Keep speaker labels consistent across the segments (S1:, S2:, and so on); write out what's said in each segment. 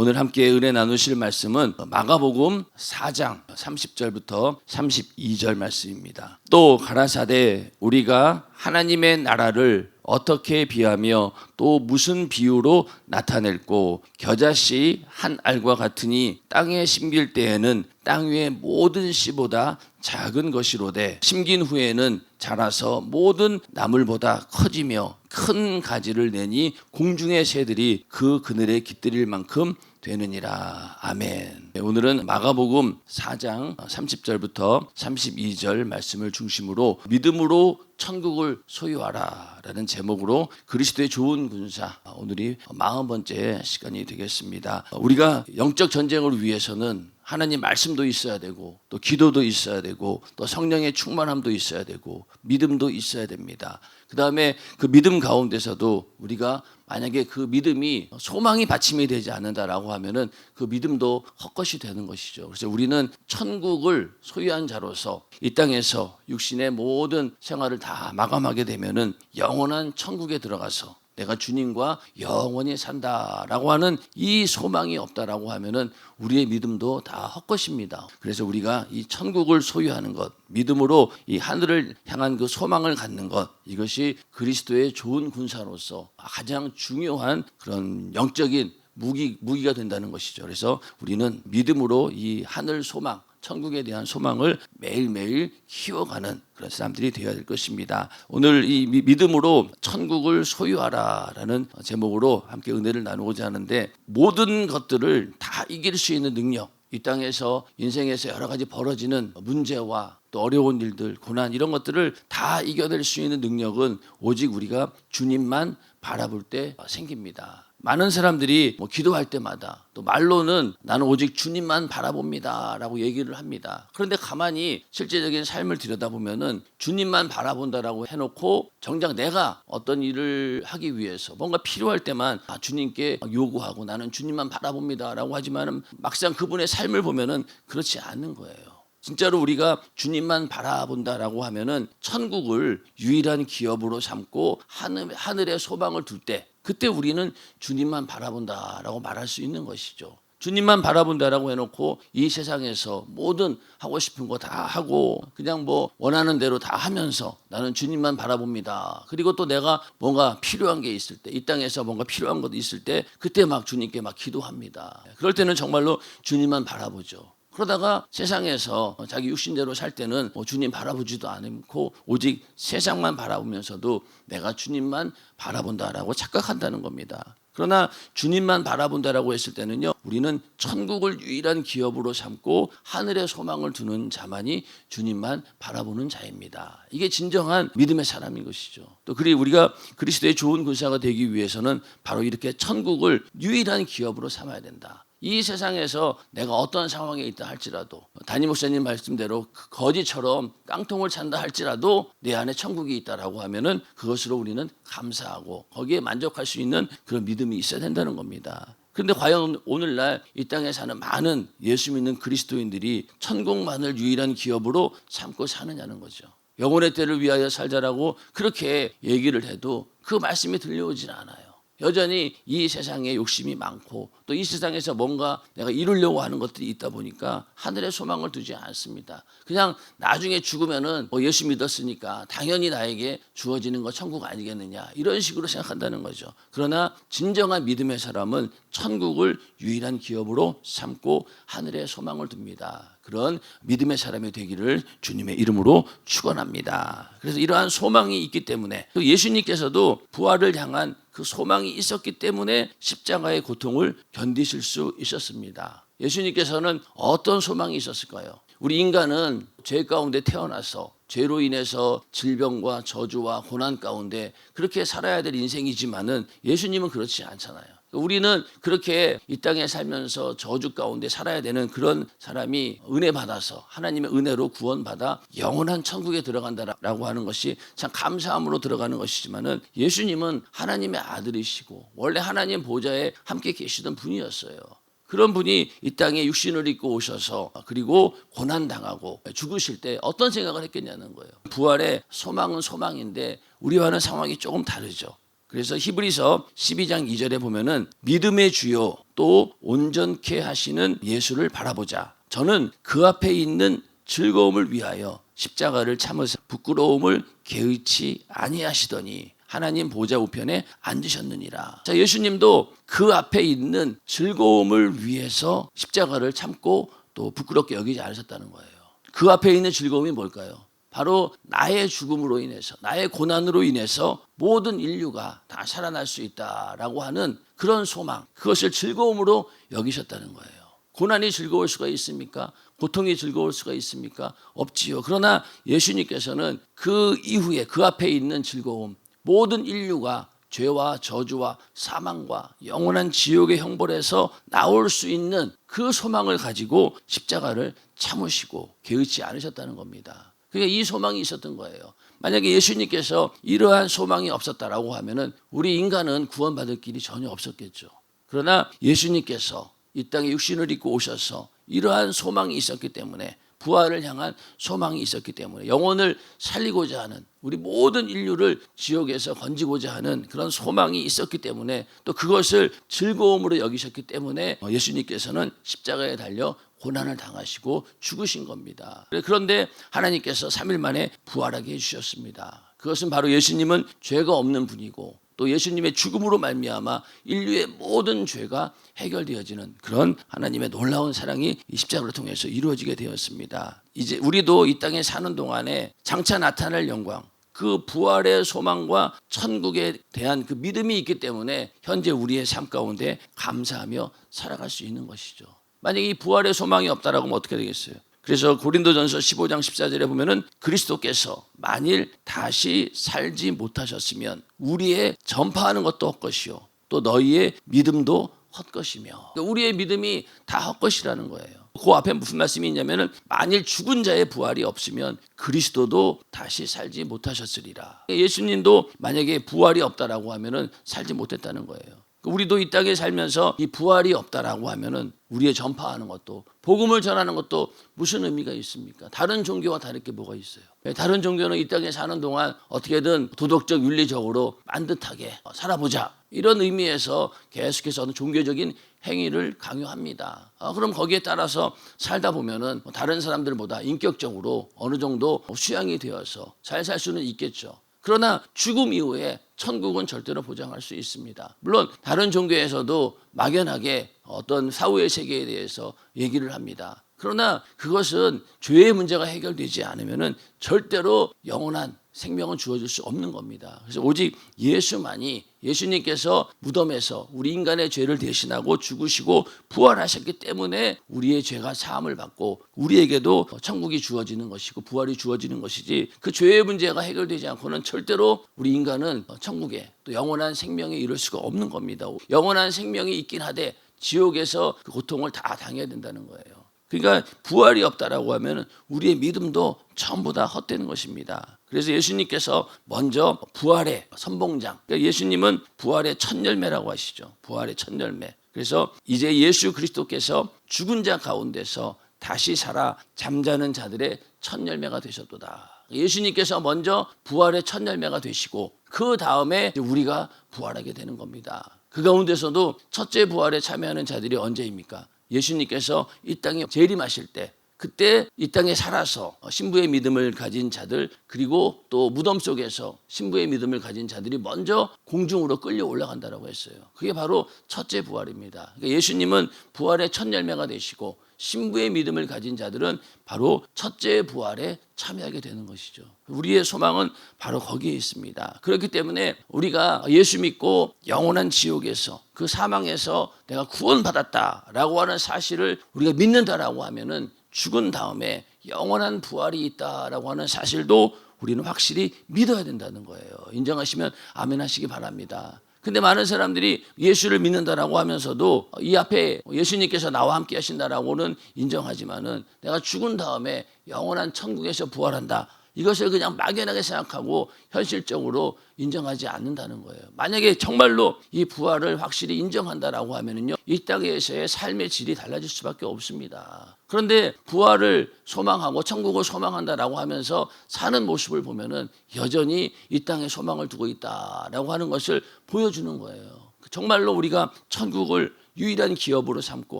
S1: 오늘 함께 은혜 나누실 말씀은 마가복음 4장 30절부터 32절 말씀입니다. 또 가라사대 우리가 하나님의 나라를 어떻게 비하며 또 무슨 비유로 나타낼꼬 겨자씨 한 알과 같으니 땅에 심길 때에는 땅 위의 모든 씨보다 작은 것이로되 심긴 후에는 자라서 모든 나물보다 커지며 큰 가지를 내니 공중의 새들이 그 그늘에 깃들일 만큼 되느니라. 아멘. 오늘은 마가복음 4장 30절부터 32절 말씀을 중심으로 믿음으로 천국을 소유하라 라는 제목으로 그리스도의 좋은 군사, 오늘이 40번째 시간이 되겠습니다. 우리가 영적 전쟁을 위해서는 하나님 말씀도 있어야 되고 또 기도도 있어야 되고 또 성령의 충만함도 있어야 되고 믿음도 있어야 됩니다. 그 다음에 그 믿음 가운데서도 우리가 만약에 그 믿음이 소망이 받침이 되지 않는다라고 하면은 그 믿음도 헛것이 되는 것이죠. 그래서 우리는 천국을 소유한 자로서 이 땅에서 육신의 모든 생활을 다 마감하게 되면은 영원한 천국에 들어가서 내가 주님과 영원히 산다라고 하는 이 소망이 없다라고 하면은 우리의 믿음도 다 헛것입니다. 그래서 우리가 이 천국을 소유하는 것, 믿음으로 이 하늘을 향한 그 소망을 갖는 것, 이것이 그리스도의 좋은 군사로서 가장 중요한 그런 영적인 무기가 된다는 것이죠. 그래서 우리는 믿음으로 이 하늘 소망, 천국에 대한 소망을 매일매일 키워가는 그런 사람들이 되어야 될 것입니다. 오늘 이 믿음으로 천국을 소유하라라는 제목으로 함께 은혜를 나누고자 하는데, 모든 것들을 다 이길 수 있는 능력, 이 땅에서 인생에서 여러 가지 벌어지는 문제와 또 어려운 일들, 고난 이런 것들을 다 이겨낼 수 있는 능력은 오직 우리가 주님만 바라볼 때 생깁니다. 많은 사람들이 기도할 때마다 또 말로는 나는 오직 주님만 바라봅니다 라고 얘기를 합니다. 그런데 가만히 실제적인 삶을 들여다보면은 주님만 바라본다라고 해놓고 정작 내가 어떤 일을 하기 위해서 뭔가 필요할 때만 주님께 요구하고 나는 주님만 바라봅니다 라고 하지만은 막상 그분의 삶을 보면은 그렇지 않는 거예요. 진짜로 우리가 주님만 바라본다라고 하면은 천국을 유일한 기업으로 삼고 하늘의 소망을 둘 때, 그때 우리는 주님만 바라본다라고 말할 수 있는 것이죠. 주님만 바라본다라고 해놓고 이 세상에서 모든 하고 싶은 거 다 하고 그냥 원하는 대로 다 하면서 나는 주님만 바라봅니다. 그리고 또 내가 뭔가 필요한 게 있을 때, 이 땅에서 뭔가 필요한 것도 있을 때 그때 막 주님께 막 기도합니다. 그럴 때는 정말로 주님만 바라보죠. 그러다가 세상에서 자기 육신대로 살 때는 주님 바라보지도 않고 오직 세상만 바라보면서도 내가 주님만 바라본다라고 착각한다는 겁니다. 그러나 주님만 바라본다라고 했을 때는요, 우리는 천국을 유일한 기업으로 삼고 하늘의 소망을 두는 자만이 주님만 바라보는 자입니다. 이게 진정한 믿음의 사람인 것이죠. 또 우리가 그리스도의 좋은 군사가 되기 위해서는 바로 이렇게 천국을 유일한 기업으로 삼아야 된다. 이 세상에서 내가 어떤 상황에 있다 할지라도, 담임 목사님 말씀대로 거지처럼 깡통을 찬다 할지라도 내 안에 천국이 있다라고 하면은 그것으로 우리는 감사하고 거기에 만족할 수 있는 그런 믿음이 있어야 된다는 겁니다. 그런데 과연 오늘날 이 땅에 사는 많은 예수 믿는 그리스도인들이 천국만을 유일한 기업으로 삼고 사느냐는 거죠. 영혼의 때를 위하여 살자라고 그렇게 얘기를 해도 그 말씀이 들려오질 않아요. 여전히 이 세상에 욕심이 많고 또 이 세상에서 뭔가 내가 이루려고 하는 것들이 있다 보니까 하늘의 소망을 두지 않습니다. 그냥 나중에 죽으면은 예수 믿었으니까 당연히 나에게 주어지는 거 천국 아니겠느냐, 이런 식으로 생각한다는 거죠. 그러나 진정한 믿음의 사람은 천국을 유일한 기업으로 삼고 하늘의 소망을 둡니다. 그런 믿음의 사람이 되기를 주님의 이름으로 축원합니다. 그래서 이러한 소망이 있기 때문에 또 예수님께서도 부활을 향한 그 소망이 있었기 때문에 십자가의 고통을 견디실 수 있었습니다. 예수님께서는 어떤 소망이 있었을까요? 우리 인간은 죄 가운데 태어나서 죄로 인해서 질병과 저주와 고난 가운데 그렇게 살아야 될 인생이지만은 예수님은 그렇지 않잖아요. 우리는 그렇게 이 땅에 살면서 저주 가운데 살아야 되는 그런 사람이 은혜 받아서 하나님의 은혜로 구원받아 영원한 천국에 들어간다라고 하는 것이 참 감사함으로 들어가는 것이지만은 예수님은 하나님의 아들이시고 원래 하나님 보좌에 함께 계시던 분이었어요. 그런 분이 이 땅에 육신을 입고 오셔서 그리고 고난당하고 죽으실 때 어떤 생각을 했겠냐는 거예요. 부활의 소망은 소망인데 우리와는 상황이 조금 다르죠. 그래서 히브리서 12장 2절에 보면은 믿음의 주요 또 온전케 하시는 예수를 바라보자. 저는 그 앞에 있는 즐거움을 위하여 십자가를 참으사 부끄러움을 개의치 아니하시더니 하나님 보좌 우편에 앉으셨느니라. 자, 예수님도 그 앞에 있는 즐거움을 위해서 십자가를 참고 또 부끄럽게 여기지 않으셨다는 거예요. 그 앞에 있는 즐거움이 뭘까요? 바로 나의 죽음으로 인해서, 나의 고난으로 인해서 모든 인류가 다 살아날 수 있다라고 하는 그런 소망, 그것을 즐거움으로 여기셨다는 거예요. 고난이 즐거울 수가 있습니까? 고통이 즐거울 수가 있습니까? 없지요. 그러나 예수님께서는 그 이후에 그 앞에 있는 즐거움, 모든 인류가 죄와 저주와 사망과 영원한 지옥의 형벌에서 나올 수 있는 그 소망을 가지고 십자가를 참으시고 개의치 않으셨다는 겁니다. 그러니까 이 소망이 있었던 거예요. 만약에 예수님께서 이러한 소망이 없었다라고 하면은 우리 인간은 구원받을 길이 전혀 없었겠죠. 그러나 예수님께서 이 땅에 육신을 입고 오셔서 이러한 소망이 있었기 때문에, 부활을 향한 소망이 있었기 때문에, 영혼을 살리고자 하는, 우리 모든 인류를 지옥에서 건지고자 하는 그런 소망이 있었기 때문에, 또 그것을 즐거움으로 여기셨기 때문에 예수님께서는 십자가에 달려 고난을 당하시고 죽으신 겁니다. 그런데 하나님께서 3일 만에 부활하게 해주셨습니다. 그것은 바로 예수님은 죄가 없는 분이고 또 예수님의 죽음으로 말미암아 인류의 모든 죄가 해결되어지는 그런 하나님의 놀라운 사랑이 이 십자가를 통해서 이루어지게 되었습니다. 이제 우리도 이 땅에 사는 동안에 장차 나타날 영광, 그 부활의 소망과 천국에 대한 그 믿음이 있기 때문에 현재 우리의 삶 가운데 감사하며 살아갈 수 있는 것이죠. 만약에 이 부활의 소망이 없다라고 하면 어떻게 되겠어요? 그래서 고린도전서 15장 14절에 보면은 그리스도께서 만일 다시 살지 못하셨으면 우리의 전파하는 것도 헛것이요 또 너희의 믿음도 헛것이며, 우리의 믿음이 다 헛것이라는 거예요. 그 앞에 무슨 말씀이 있냐면은 만일 죽은 자의 부활이 없으면 그리스도도 다시 살지 못하셨으리라. 예수님도 만약에 부활이 없다라고 하면은 살지 못했다는 거예요. 우리도 이 땅에 살면서 이 부활이 없다라고 하면은 우리의 전파하는 것도, 복음을 전하는 것도 무슨 의미가 있습니까? 다른 종교와 다를 게 뭐가 있어요? 다른 종교는 이 땅에 사는 동안 어떻게든 도덕적 윤리적으로 반듯하게 살아보자, 이런 의미에서 계속해서 어떤 종교적인 행위를 강요합니다. 그럼 거기에 따라서 살다 보면은 다른 사람들보다 인격적으로 어느 정도 수양이 되어서 잘 살 수는 있겠죠. 그러나 죽음 이후에 천국은 절대로 보장할 수 있습니다. 물론 다른 종교에서도 막연하게 어떤 사후의 세계에 대해서 얘기를 합니다. 그러나 그것은 죄의 문제가 해결되지 않으면은 절대로 영원한 생명은 주어질 수 없는 겁니다. 그래서 오직 예수만이, 예수님께서 무덤에서 우리 인간의 죄를 대신하고 죽으시고 부활하셨기 때문에 우리의 죄가 사함을 받고 우리에게도 천국이 주어지는 것이고 부활이 주어지는 것이지, 그 죄의 문제가 해결되지 않고는 절대로 우리 인간은 천국에 또 영원한 생명에 이룰 수가 없는 겁니다. 영원한 생명이 있긴 하되 지옥에서 그 고통을 다 당해야 된다는 거예요. 그러니까 부활이 없다라고 하면 우리의 믿음도 전부 다 헛되는 것입니다. 그래서 예수님께서 먼저 부활의 선봉장, 그러니까 예수님은 부활의 첫 열매라고 하시죠. 부활의 첫 열매. 그래서 이제 예수 그리스도께서 죽은 자 가운데서 다시 살아 잠자는 자들의 첫 열매가 되셨도다. 예수님께서 먼저 부활의 첫 열매가 되시고 그 다음에 우리가 부활하게 되는 겁니다. 그 가운데서도 첫째 부활에 참여하는 자들이 언제입니까? 예수님께서 이 땅에 재림하실 때, 그때 이 땅에 살아서 신부의 믿음을 가진 자들, 그리고 또 무덤 속에서 신부의 믿음을 가진 자들이 먼저 공중으로 끌려 올라간다고 했어요. 그게 바로 첫째 부활입니다. 그러니까 예수님은 부활의 첫 열매가 되시고 신부의 믿음을 가진 자들은 바로 첫째 부활에 참여하게 되는 것이죠. 우리의 소망은 바로 거기에 있습니다. 그렇기 때문에 우리가 예수 믿고 영원한 지옥에서, 그 사망에서 내가 구원받았다라고 하는 사실을 우리가 믿는다라고 하면은 죽은 다음에 영원한 부활이 있다라고 하는 사실도 우리는 확실히 믿어야 된다는 거예요. 인정하시면 아멘 하시기 바랍니다. 근데 많은 사람들이 예수를 믿는다라고 하면서도 이 앞에 예수님께서 나와 함께 하신다라고는 인정하지만은 내가 죽은 다음에 영원한 천국에서 부활한다, 이것을 그냥 막연하게 생각하고 현실적으로 인정하지 않는다는 거예요. 만약에 정말로 이 부활을 확실히 인정한다라고 하면은요, 이 땅에서의 삶의 질이 달라질 수밖에 없습니다. 그런데 부활을 소망하고 천국을 소망한다라고 하면서 사는 모습을 보면은 여전히 이 땅에 소망을 두고 있다라고 하는 것을 보여주는 거예요. 정말로 우리가 천국을 유일한 기업으로 삼고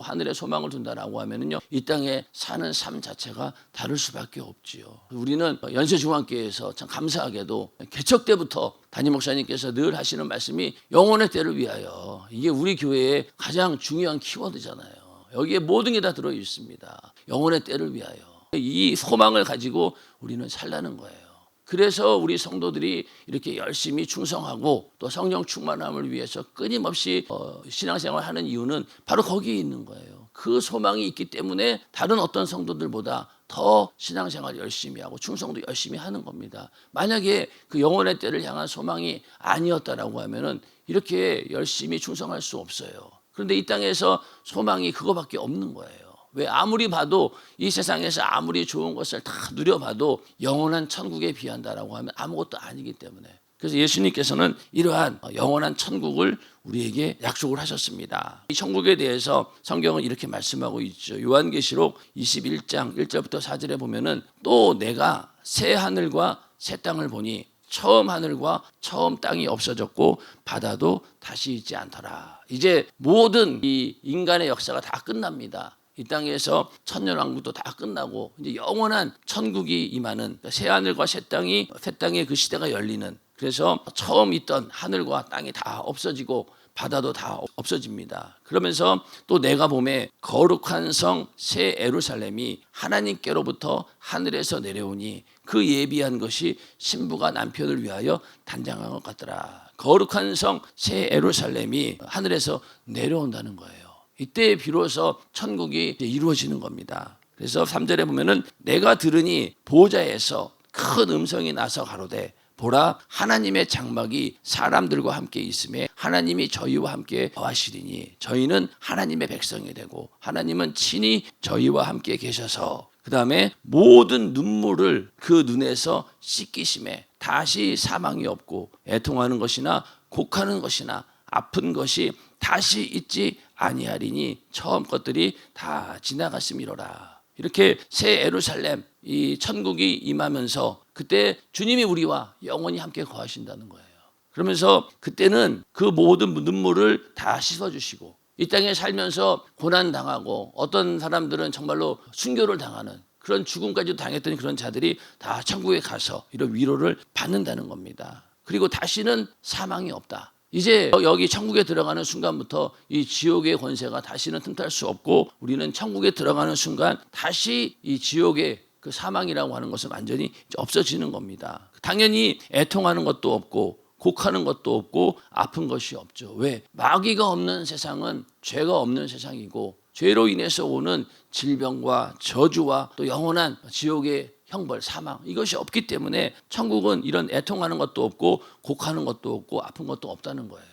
S1: 하늘에 소망을 둔다라고 하면은요, 이 땅에 사는 삶 자체가 다를 수밖에 없지요. 우리는 연세중앙교회에서 참 감사하게도 개척 때부터 담임 목사님께서 늘 하시는 말씀이 영혼의 때를 위하여, 이게 우리 교회의 가장 중요한 키워드잖아요. 여기에 모든 게 다 들어 있습니다. 영혼의 때를 위하여. 이 소망을 가지고 우리는 살라는 거예요. 그래서 우리 성도들이 이렇게 열심히 충성하고 또 성령 충만함을 위해서 끊임없이 신앙생활을 하는 이유는 바로 거기에 있는 거예요. 그 소망이 있기 때문에 다른 어떤 성도들보다 더 신앙생활 열심히 하고 충성도 열심히 하는 겁니다. 만약에 그 영혼의 때를 향한 소망이 아니었다라고 하면은 이렇게 열심히 충성할 수 없어요. 그런데 이 땅에서 소망이 그거밖에 없는 거예요. 왜? 아무리 봐도 이 세상에서 아무리 좋은 것을 다 누려봐도 영원한 천국에 비한다라고 하면 아무것도 아니기 때문에, 그래서 예수님께서는 이러한 영원한 천국을 우리에게 약속을 하셨습니다. 이 천국에 대해서 성경은 이렇게 말씀하고 있죠. 요한계시록 21장 1절부터 4절에 보면은 또 내가 새 하늘과 새 땅을 보니 처음 하늘과 처음 땅이 없어졌고 바다도 다시 있지 않더라. 이제 모든 이 인간의 역사가 다 끝납니다. 이 땅에서 천년왕국도 다 끝나고 이제 영원한 천국이 임하는 새 하늘과 새 땅의 그 시대가 열리는, 그래서 처음 있던 하늘과 땅이 다 없어지고 바다도 다 없어집니다. 그러면서 또 내가 보매 거룩한 성 새 예루살렘이 하나님께로부터 하늘에서 내려오니 그 예비한 것이 신부가 남편을 위하여 단장한 것 같더라. 거룩한 성 새 예루살렘이 하늘에서 내려온다는 거예요. 이때 비로소 천국이 이루어지는 겁니다. 그래서 3절에 보면은 내가 들으니 보좌에서 큰 음성이 나서 가로되 보라 하나님의 장막이 사람들과 함께 있음에 하나님이 저희와 함께 거하시리니 저희는 하나님의 백성이 되고 하나님은 친히 저희와 함께 계셔서 그 다음에 모든 눈물을 그 눈에서 씻기심에 다시 사망이 없고 애통하는 것이나 곡하는 것이나 아픈 것이 다시 있지 아니하리니 처음 것들이 다 지나갔음이로라. 이렇게 새 예루살렘 이 천국이 임하면서 그때 주님이 우리와 영원히 함께 거하신다는 거예요. 그러면서 그때는 그 모든 눈물을 다 씻어주시고 이 땅에 살면서 고난당하고 어떤 사람들은 정말로 순교를 당하는 그런 죽음까지도 당했던 그런 자들이 다 천국에 가서 이런 위로를 받는다는 겁니다. 그리고 다시는 사망이 없다. 이제 여기 천국에 들어가는 순간부터 이 지옥의 권세가 다시는 틈탈 수 없고 우리는 천국에 들어가는 순간 다시 이 지옥의 그 사망이라고 하는 것은 완전히 없어지는 겁니다. 당연히 애통하는 것도 없고 곡하는 것도 없고 아픈 것이 없죠. 왜? 마귀가 없는 세상은 죄가 없는 세상이고 죄로 인해서 오는 질병과 저주와 또 영원한 지옥의 형벌, 사망 이것이 없기 때문에 천국은 이런 애통하는 것도 없고 곡하는 것도 없고 아픈 것도 없다는 거예요.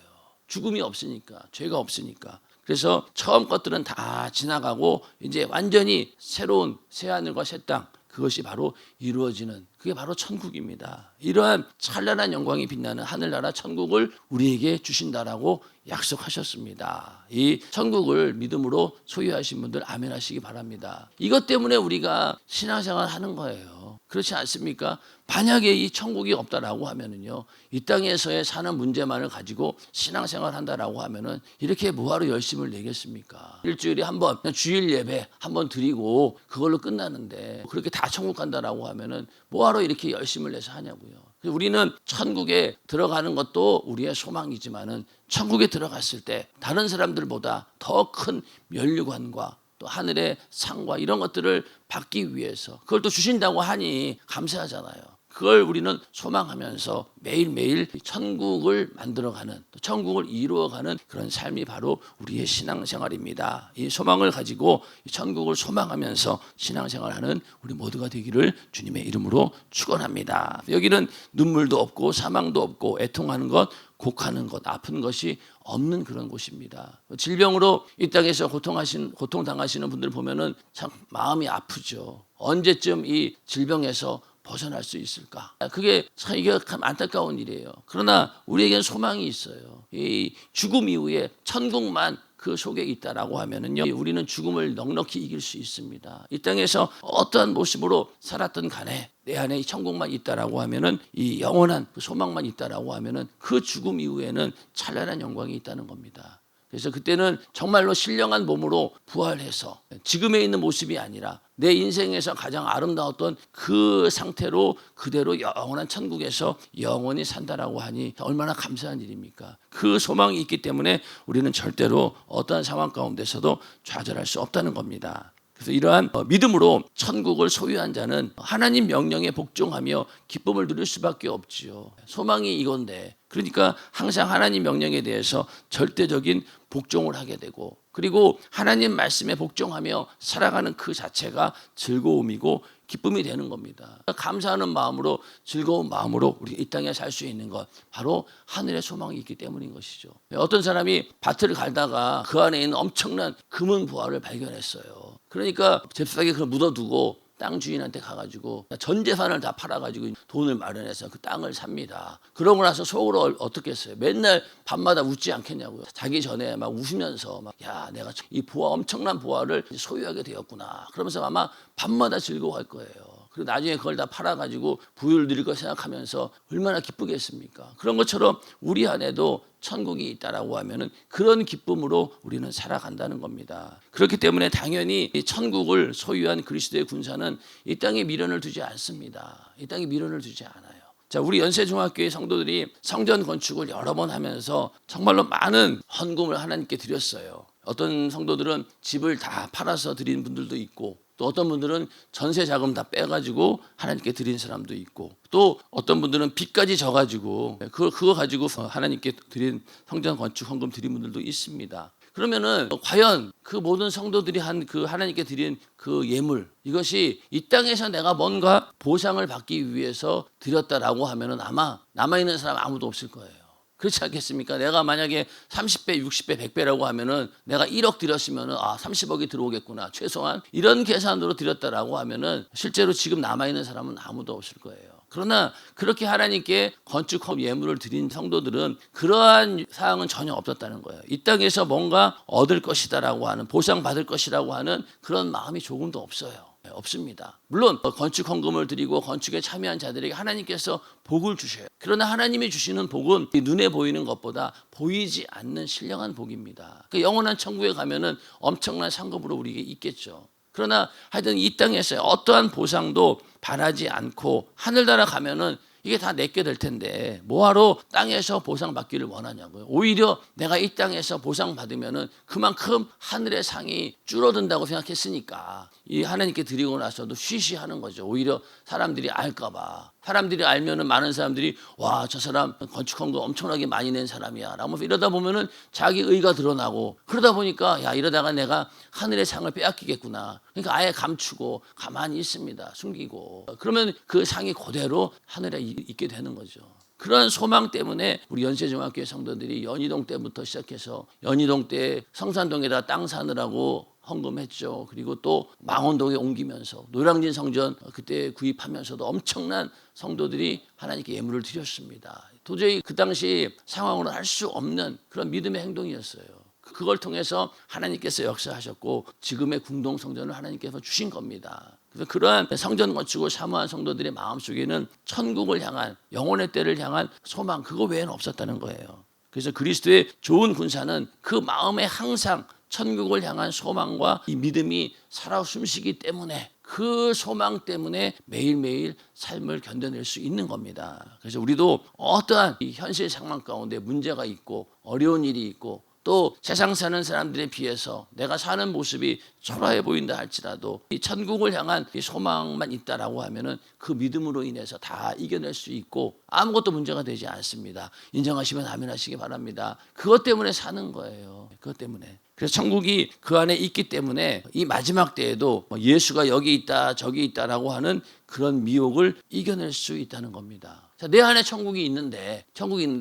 S1: 죽음이 없으니까, 죄가 없으니까. 그래서 처음 것들은 다 지나가고 이제 완전히 새로운 새하늘과 새 땅 그것이 바로 이루어지는 그게 바로 천국입니다. 이러한 찬란한 영광이 빛나는 하늘나라 천국을 우리에게 주신다라고 약속하셨습니다. 이 천국을 믿음으로 소유하신 분들 아멘 하시기 바랍니다. 이것 때문에 우리가 신앙생활 하는 거예요. 그렇지 않습니까? 만약에 이 천국이 없다라고 하면은요, 이 땅에서의 사는 문제만을 가지고 신앙생활 한다라고 하면은 이렇게 뭐하러 열심을 내겠습니까? 일주일에 한 번, 주일 예배 한 번 드리고 그걸로 끝나는데 그렇게 다 천국 간다라고 하면은 뭐하러 이렇게 열심을 내서 하냐고요. 우리는 천국에 들어가는 것도 우리의 소망이지만은 천국에 들어갔을 때 다른 사람들보다 더 큰 면류관과 또 하늘의 상과 이런 것들을 받기 위해서 그걸 또 주신다고 하니 감사하잖아요. 그걸 우리는 소망하면서 매일매일 천국을 만들어가는 또 천국을 이루어가는 그런 삶이 바로 우리의 신앙생활입니다. 이 소망을 가지고 천국을 소망하면서 신앙생활하는 우리 모두가 되기를 주님의 이름으로 축원합니다. 여기는 눈물도 없고 사망도 없고 애통하는 것, 곡하는 것, 아픈 것이 없는 그런 곳입니다. 질병으로 이 땅에서 고통당하시는 분들 보면은 참 마음이 아프죠. 언제쯤 이 질병에서 벗어날 수 있을까? 그게 참 이게 참 안타까운 일이에요. 그러나 우리에겐 소망이 있어요. 이 죽음 이후에 천국만 그 속에 있다라고 하면은요, 우리는 죽음을 넉넉히 이길 수 있습니다. 이 땅에서 어떠한 모습으로 살았던 간에 내 안에 이 천국만 있다라고 하면은, 이 영원한 그 소망만 있다라고 하면은 그 죽음 이후에는 찬란한 영광이 있다는 겁니다. 그래서 그때는 정말로 신령한 몸으로 부활해서 지금에 있는 모습이 아니라 내 인생에서 가장 아름다웠던 그 상태로 그대로 영원한 천국에서 영원히 산다라고 하니 얼마나 감사한 일입니까? 그 소망이 있기 때문에 우리는 절대로 어떠한 상황 가운데서도 좌절할 수 없다는 겁니다. 그래서 이러한 믿음으로 천국을 소유한 자는 하나님 명령에 복종하며 기쁨을 누릴 수밖에 없지요. 소망이 이건데, 그러니까 항상 하나님 명령에 대해서 절대적인 복종을 하게 되고, 그리고 하나님 말씀에 복종하며 살아가는 그 자체가 즐거움이고 기쁨이 되는 겁니다. 감사하는 마음으로, 즐거운 마음으로 우리 이 땅에 살 수 있는 것, 바로 하늘의 소망이 있기 때문인 것이죠. 어떤 사람이 밭을 갈다가 그 안에 있는 엄청난 금은 보화를 발견했어요. 그러니까 잽싸게 그걸 묻어두고 땅 주인한테 가가지고 전 재산을 다 팔아가지고 돈을 마련해서 그 땅을 삽니다. 그러고 나서 속으로 어떻게 했어요? 맨날 밤마다 웃지 않겠냐고요. 자기 전에 막 웃으면서 야, 내가 이 보화, 엄청난 보화를 소유하게 되었구나. 그러면서 아마 밤마다 즐거워할 거예요. 그리고 나중에 그걸 다 팔아가지고 부유를 누릴 거 생각하면서 얼마나 기쁘겠습니까? 그런 것처럼 우리 안에도 천국이 있다라고 하면은 그런 기쁨으로 우리는 살아간다는 겁니다. 그렇기 때문에 당연히 이 천국을 소유한 그리스도의 군사는 이 땅에 미련을 두지 않습니다. 이 땅에 미련을 두지 않아요. 자, 우리 연세중학교의 성도들이 성전 건축을 여러 번 하면서 정말로 많은 헌금을 하나님께 드렸어요. 어떤 성도들은 집을 다 팔아서 드린 분들도 있고, 또 어떤 분들은 전세 자금 다 빼가지고 하나님께 드린 사람도 있고, 또 어떤 분들은 빚까지 져가지고 그거 가지고 하나님께 드린 성전 건축 헌금 드린 분들도 있습니다. 그러면은 과연 그 모든 성도들이 한 그 하나님께 드린 그 예물, 이것이 이 땅에서 내가 뭔가 보상을 받기 위해서 드렸다라고 하면은 아마 남아있는 사람 아무도 없을 거예요. 그렇지 않겠습니까? 내가 만약에 30배, 60배, 100배라고 하면은 내가 1억 드렸으면은 30억이 들어오겠구나. 최소한 이런 계산으로 드렸다라고 하면은 실제로 지금 남아있는 사람은 아무도 없을 거예요. 그러나 그렇게 하나님께 건축 예물을 드린 성도들은 그러한 사항은 전혀 없었다는 거예요. 이 땅에서 뭔가 얻을 것이다라고 하는, 보상받을 것이라고 하는 그런 마음이 조금도 없어요. 없습니다. 물론 건축 헌금을 드리고 건축에 참여한 자들에게 하나님께서 복을 주셔요. 그러나 하나님이 주시는 복은 눈에 보이는 것보다 보이지 않는 신령한 복입니다. 그 영원한 천국에 가면은 엄청난 상급으로 우리에게 있겠죠. 그러나 하여튼 이 땅에서 어떠한 보상도 바라지 않고 하늘나라 가면은 이게 다 내게 될 텐데 뭐하러 땅에서 보상받기를 원하냐고요. 오히려 내가 이 땅에서 보상받으면은 그만큼 하늘의 상이 줄어든다고 생각했으니까 이 하나님께 드리고 나서도 쉬쉬하는 거죠. 오히려 사람들이 알까봐. 사람들이 알면은 많은 사람들이 와, 저 사람 건축한 거 엄청나게 많이 낸 사람이야 라면서 이러다 보면은 자기 의가 드러나고, 그러다 보니까 야, 이러다가 내가 하늘의 상을 빼앗기겠구나. 그러니까 아예 감추고 가만히 있습니다. 숨기고. 그러면 그 상이 그대로 하늘에 있게 되는 거죠. 그런 소망 때문에 우리 연세중학교의 성도들이 연희동 때부터 시작해서 연희동 때 성산동에다 땅 사느라고 헌금했죠. 그리고 또 망원동에 옮기면서 노량진 성전 그때 구입하면서도 엄청난 성도들이 하나님께 예물을 드렸습니다. 도저히 그 당시 상황으로 할 수 없는 그런 믿음의 행동이었어요. 그걸 통해서 하나님께서 역사하셨고 지금의 궁동 성전을 하나님께서 주신 겁니다. 그래서 그러한 성전 건축을 사모한 성도들의 마음속에는 천국을 향한, 영혼의 때를 향한 소망, 그거 외에는 없었다는 거예요. 그래서 그리스도의 좋은 군사는 그 마음에 항상 천국을 향한 소망과 이 믿음이 살아 숨쉬기 때문에, 그 소망 때문에 매일매일 삶을 견뎌낼 수 있는 겁니다. 그래서 우리도 어떠한 이 현실 상황 가운데 문제가 있고 어려운 일이 있고, 또 세상 사는 사람들에 비해서 내가 사는 모습이 초라해 보인다 할지라도 이 천국을 향한 이 소망만 있다라고 하면은 그 믿음으로 인해서 다 이겨낼 수 있고 아무것도 문제가 되지 않습니다. 인정하시면 아멘 하시기 바랍니다. 그것 때문에 사는 거예요. 그것 때문에. 그래서 천국이 그 안에 있기 때문에 이 마지막 때에도 예수가 여기 있다 저기 있다라고 하는 그런 미혹을 이겨낼 수 있다는 겁니다. 자, 내 안에 천국이 있는데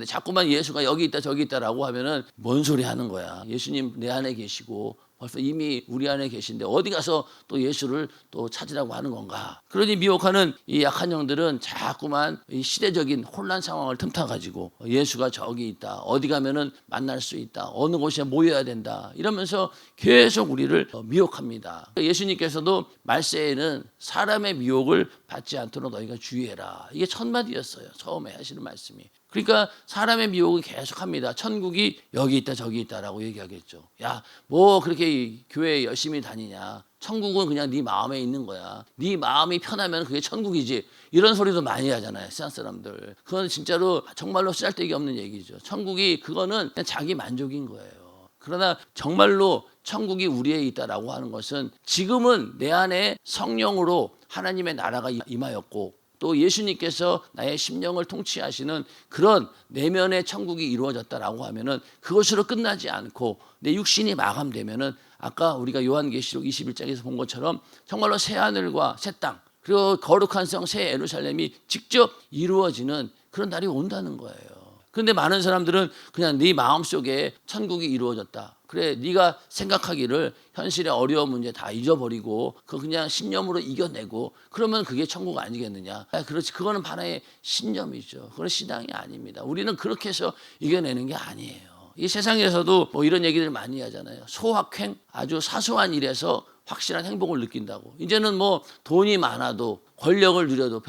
S1: 자꾸만 예수가 여기 있다 저기 있다라고 하면은 뭔 소리 하는 거야. 예수님 내 안에 계시고 벌써 이미 우리 안에 계신데 어디 가서 또 예수를 또 찾으라고 하는 건가? 그러니 미혹하는 이 약한 영들은 자꾸만 이 시대적인 혼란 상황을 틈타가지고 예수가 저기 있다, 어디 가면은 만날 수 있다, 어느 곳에 모여야 된다 이러면서 계속 우리를 미혹합니다. 예수님께서도 말세에는 사람의 미혹을 받지 않도록 너희가 주의해라. 이게 첫 마디였어요. 처음에 하시는 말씀이. 그러니까 사람의 미혹은 계속합니다. 천국이 여기 있다 저기 있다라고 얘기하겠죠. 야, 뭐 그렇게 교회 열심히 다니냐. 천국은 그냥 네 마음에 있는 거야. 네 마음이 편하면 그게 천국이지. 이런 소리도 많이 하잖아요. 세상 사람들. 그건 진짜로 정말로 쓸데기 없는 얘기죠. 천국이 그거는 그냥 자기 만족인 거예요. 그러나 정말로 천국이 우리에 있다라고 하는 것은 지금은 내 안에 성령으로 하나님의 나라가 임하였고 또 예수님께서 나의 심령을 통치하시는 그런 내면의 천국이 이루어졌다라고 하면은 그것으로 끝나지 않고 내 육신이 마감되면은 아까 우리가 요한계시록 21장에서 본 것처럼 정말로 새 하늘과 새 땅 그리고 거룩한 성 새 예루살렘이 직접 이루어지는 그런 날이 온다는 거예요. 그런데 많은 사람들은 그냥 네 마음속에 천국이 이루어졌다. 그래, 네가 생각하기를 현실의 어려운 문제 다 잊어버리고 그거 그냥 신념으로 이겨내고 그러면 그게 천국 아니겠느냐. 그렇지, 그거는 하나의 신념이죠. 그건 신앙이 아닙니다. 우리는 그렇게 해서 이겨내는 게 아니에요. 이 세상에서도 뭐 이런 얘기들 많이 하잖아요. 소확행, 아주 사소한 일에서 확실한 행복을 느낀다고. 이제는 뭐 돈이 많아도 권력을 누려도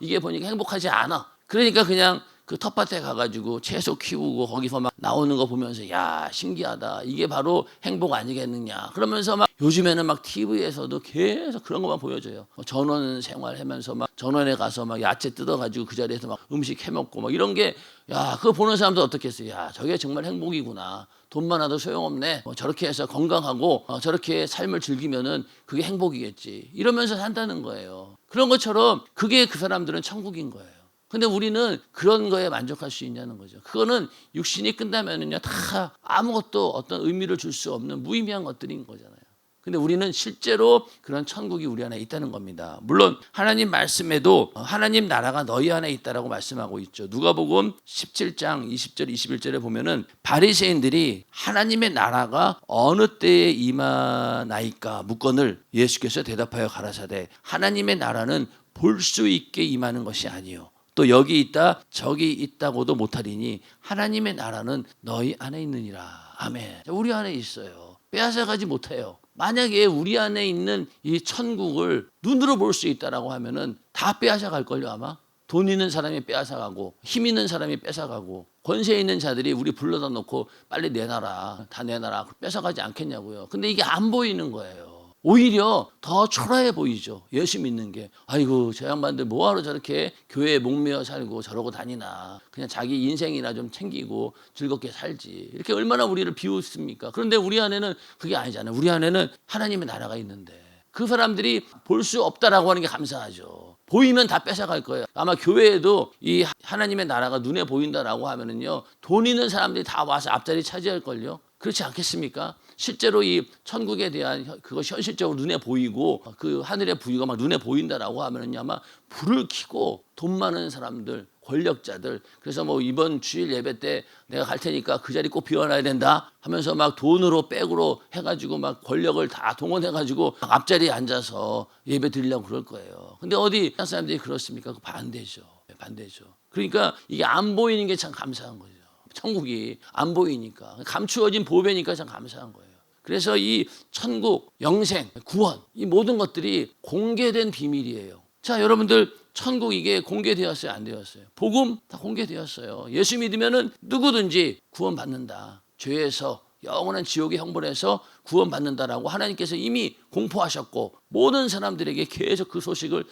S1: 이게 보니까 행복하지 않아. 그러니까 그냥 그 텃밭에 가가지고 채소 키우고 거기서 막 나오는 거 보면서 야, 신기하다. 이게 바로 행복 아니겠느냐. 그러면서 막 요즘에는 막 TV에서도 계속 그런 것만 보여줘요. 전원 생활하면서 막 전원에 가서 막 야채 뜯어가지고 그 자리에서 막 음식 해먹고 막 이런 게 야, 그거 보는 사람도 어떻겠어요. 야, 저게 정말 행복이구나. 돈 많아도 소용없네. 저렇게 해서 건강하고 저렇게 삶을 즐기면은 그게 행복이겠지. 이러면서 산다는 거예요. 그런 것처럼 그게 그 사람들은 천국인 거예요. 근데 우리는 그런 거에 만족할 수 있냐는 거죠. 그거는 육신이 끝나면은요, 다 아무것도 어떤 의미를 줄 수 없는 무의미한 것들인 거잖아요. 근데 우리는 실제로 그런 천국이 우리 안에 있다는 겁니다. 물론 하나님 말씀에도 하나님 나라가 너희 안에 있다라고 말씀하고 있죠. 누가복음 17장 20절 21절에 보면은 바리새인들이 하나님의 나라가 어느 때에 임하나이까 묻거늘 예수께서 대답하여 가라사대 하나님의 나라는 볼 수 있게 임하는 것이 아니요 또 여기 있다 저기 있다고도 못하리니 하나님의 나라는 너희 안에 있느니라. 아멘. 우리 안에 있어요. 빼앗아가지 못해요. 만약에 우리 안에 있는 이 천국을 눈으로 볼 수 있다라고 하면은 다 빼앗아갈 걸요 아마. 돈 있는 사람이 빼앗아가고 힘 있는 사람이 뺏어가고 권세 있는 자들이 우리 불러다 놓고 빨리 내놔라 다 내놔라 뺏어가지 않겠냐고요. 근데 이게 안 보이는 거예요. 오히려 더 초라해 보이죠. 예수 믿는 게. 아이고 저 양반들 뭐하러 저렇게 교회에 목매어 살고 저러고 다니나. 그냥 자기 인생이나 좀 챙기고 즐겁게 살지. 이렇게 얼마나 우리를 비웃습니까. 그런데 우리 안에는 그게 아니잖아요. 우리 안에는 하나님의 나라가 있는데 그 사람들이 볼 수 없다라고 하는 게 감사하죠. 보이면 다 뺏어갈 거예요. 아마 교회에도 이 하나님의 나라가 눈에 보인다라고 하면은요, 돈 있는 사람들이 다 와서 앞자리 차지할 걸요. 그렇지 않겠습니까? 실제로 이 천국에 대한 그것이 현실적으로 눈에 보이고 그 하늘의 부유가 막 눈에 보인다라고 하면은요, 아마 불을 켜고 돈 많은 사람들, 권력자들, 그래서 뭐 이번 주일 예배 때 내가 갈 테니까 그 자리 꼭 비워놔야 된다 하면서 막 돈으로 백으로 해가지고 막 권력을 다 동원해가지고 앞자리에 앉아서 예배 드리려고 그럴 거예요. 근데 어디 사람들이 그렇습니까? 반대죠. 반대죠. 그러니까 이게 안 보이는 게 참 감사한 거죠. 천국이 안 보이니까 감추어진 보배니까 참 감사한 거예요. 그래서 이 천국, 영생, 구원 이 모든 것들이 공개된 비밀이에요. 자, 여러분들 천국 이게 공개되었어요? 안 되었어요? 복음 다 공개되었어요. 예수 믿으면은 누구든지 구원받는다. 죄에서 영원한 지옥의 형벌에서 구원받는다라고 하나님께서 이미 공포하셨고 모든 사람들에게 계속 그 소식을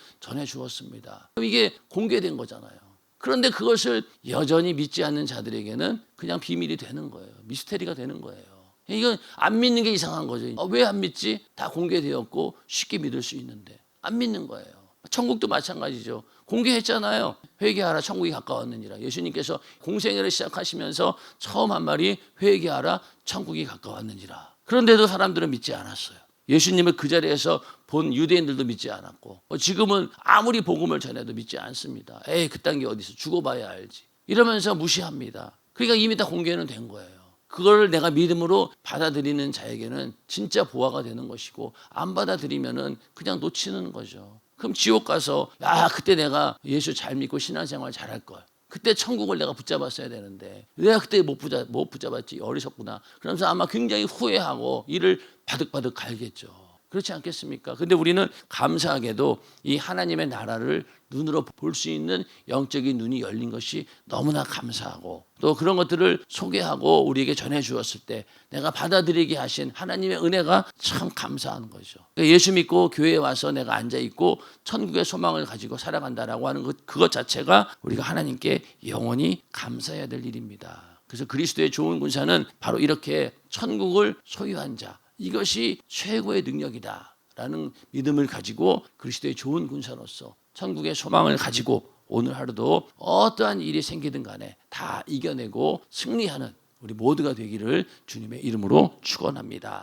S1: 전해주었습니다. 이게 공개된 거잖아요. 그런데 그것을 여전히 믿지 않는 자들에게는 그냥 비밀이 되는 거예요. 미스테리가 되는 거예요. 이건 안 믿는 게 이상한 거죠. 왜 안 믿지? 다 공개되었고 쉽게 믿을 수 있는데 안 믿는 거예요. 천국도 마찬가지죠. 공개했잖아요. 회개하라 천국이 가까웠느니라. 예수님께서 공생애를 시작하시면서 처음 한 말이 회개하라 천국이 가까웠느니라. 그런데도 사람들은 믿지 않았어요. 예수님을 그 자리에서 본 유대인들도 믿지 않았고 지금은 아무리 복음을 전해도 믿지 않습니다. 에이 그딴 게 어디서 죽어봐야 알지. 이러면서 무시합니다. 그러니까 이미 다 공개는 된 거예요. 그걸 내가 믿음으로 받아들이는 자에게는 진짜 보화가 되는 것이고, 안 받아들이면은 그냥 놓치는 거죠. 그럼 지옥 가서 그때 내가 예수 잘 믿고 신앙생활 잘할 걸, 그때 천국을 내가 붙잡았어야 되는데 내가 그때 못 붙잡았지, 어리석구나. 그러면서 아마 굉장히 후회하고 이를 바득바득 갈겠죠. 그렇지 않겠습니까? 근데 우리는 감사하게도 이 하나님의 나라를 눈으로 볼 수 있는 영적인 눈이 열린 것이 너무나 감사하고, 또 그런 것들을 소개하고 우리에게 전해 주었을 때 내가 받아들이게 하신 하나님의 은혜가 참 감사한 거죠. 예수 믿고 교회에 와서 내가 앉아 있고 천국의 소망을 가지고 살아간다라고 하는 그것 자체가 우리가 하나님께 영원히 감사해야 될 일입니다. 그래서 그리스도의 좋은 군사는 바로 이렇게 천국을 소유한 자, 이것이 최고의 능력이다라는 믿음을 가지고 그리스도의 좋은 군사로서 천국의 소망을 가지고 오늘 하루도 어떠한 일이 생기든 간에 다 이겨내고 승리하는 우리 모두가 되기를 주님의 이름으로 축원합니다.